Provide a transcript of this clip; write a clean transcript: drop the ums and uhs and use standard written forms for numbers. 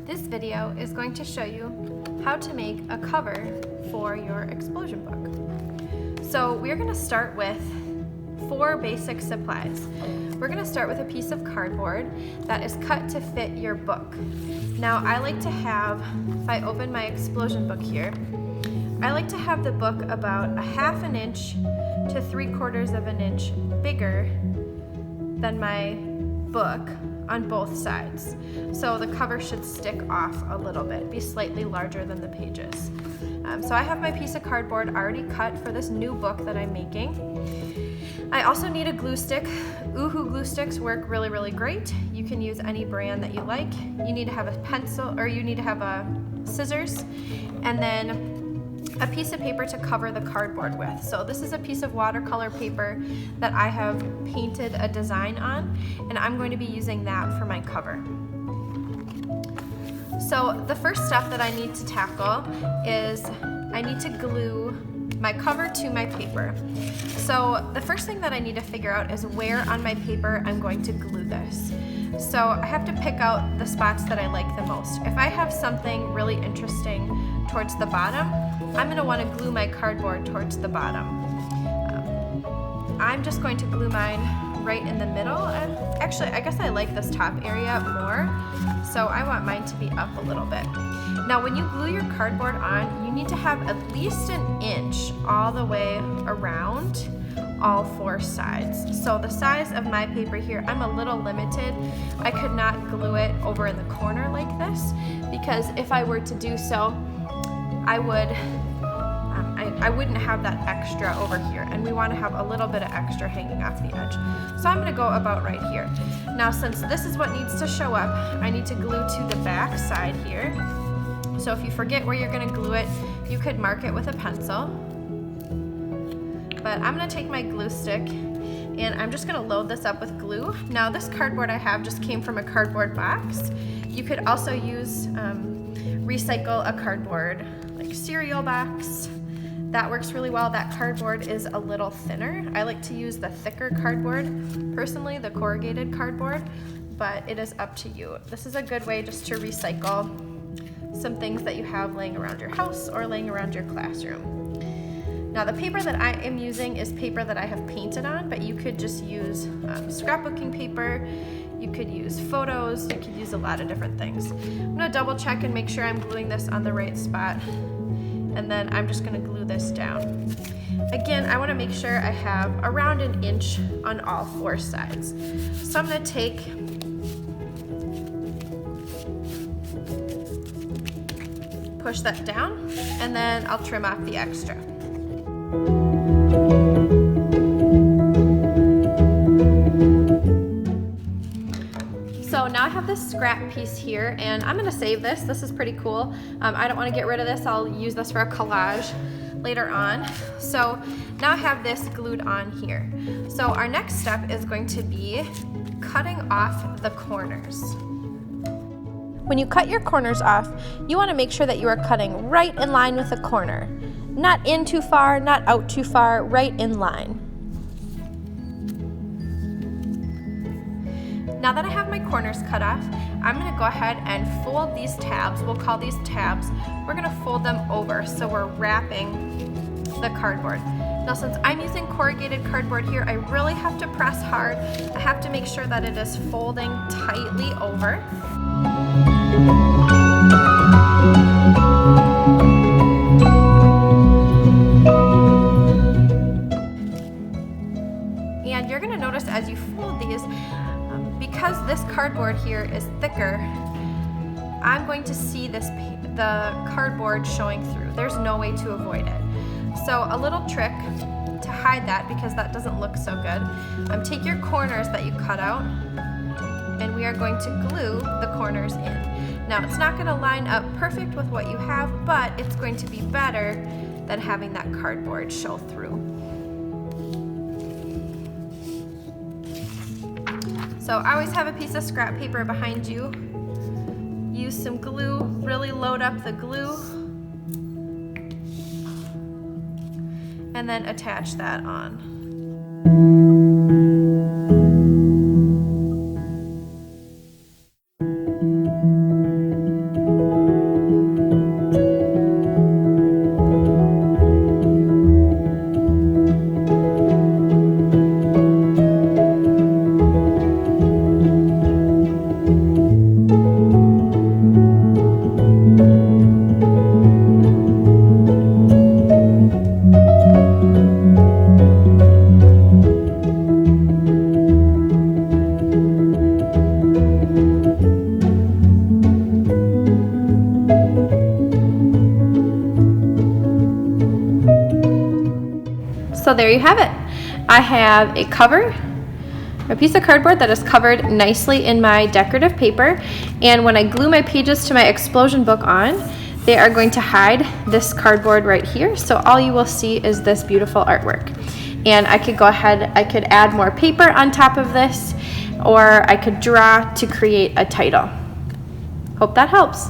This video is going to show you how to make a cover for your explosion book. So we're going to start with 4 basic supplies. We're going to start with a piece of cardboard that is cut to fit your book. Now I like to have, if I open my explosion book here, I like to have the book about 1/2 inch to 3/4 of an inch bigger than my book on both sides. So the cover should stick off a little bit, be slightly larger than the pages. So I have my piece of cardboard already cut for this new book that I'm making. I also need a glue stick. Oohoo glue sticks work really, really great. You can use any brand that you like. You need to have a pencil, or you need to have a scissors, and then a piece of paper to cover the cardboard with. So this is a piece of watercolor paper that I have painted a design on, and I'm going to be using that for my cover. So the first step that I need to tackle is I need to glue my cover to my paper. So the first thing that I need to figure out is where on my paper I'm going to glue this. So I have to pick out the spots that I like the most. If I have something really interesting towards the bottom, I'm going to want to glue my cardboard towards the bottom. I'm just going to glue mine right in the middle. Actually, I guess I like this top area more, so I want mine to be up a little bit. Now when you glue your cardboard on, you need to have at least 1 inch all the way around all 4 sides. So the size of my paper here, I'm a little limited. I could not glue it over in the corner like this, because if I were to do so, I wouldn't have that extra over here, and we want to have a little bit of extra hanging off the edge. So I'm going to go about right here. Now since this is what needs to show up, I need to glue to the back side here. So if you forget where you're going to glue it, you could mark it with a pencil. But I'm going to take my glue stick and I'm just going to load this up with glue. Now this cardboard I have just came from a cardboard box. You could also use recycle a cardboard like cereal box. That works really well. That cardboard is a little thinner. I like to use the thicker cardboard, personally, the corrugated cardboard, but it is up to you. This is a good way just to recycle some things that you have laying around your house or laying around your classroom. Now the paper that I am using is paper that I have painted on, but you could just use scrapbooking paper, you could use photos, you could use a lot of different things. I'm gonna double check and make sure I'm gluing this on the right spot, and then I'm just gonna glue this down. Again, I wanna make sure I have around 1 inch on all 4 sides. So I'm gonna take push that down, and then I'll trim off the extra. So now I have this scrap piece here, and I'm going to save this. This is pretty cool. I don't want to get rid of this. I'll use this for a collage later on. So now I have this glued on here. So our next step is going to be cutting off the corners. When you cut your corners off, you want to make sure that you are cutting right in line with the corner. Not in too far, not out too far, right in line. Now that I have my corners cut off, I'm going to go ahead and fold these tabs. We'll call these tabs. We're going to fold them over so we're wrapping the cardboard. Now since I'm using corrugated cardboard here, I really have to press hard. I have to make sure that it is folding tightly over. And you're going to notice as you fold these, because this cardboard here is thicker, I'm going to see the cardboard showing through. There's no way to avoid it. So a little trick to hide that, because that doesn't look so good, take your corners that you cut out, and we are going to glue the corners in. Now it's not going to line up perfect with what you have, but it's going to be better than having that cardboard show through. So I always have a piece of scrap paper behind you. Use some glue, really load up the glue, and then attach that on. So there you have it. I have a cover, a piece of cardboard that is covered nicely in my decorative paper, and when I glue my pages to my explosion book on, they are going to hide this cardboard right here, so all you will see is this beautiful artwork. And I could go ahead, I could add more paper on top of this, or I could draw to create a title. Hope that helps.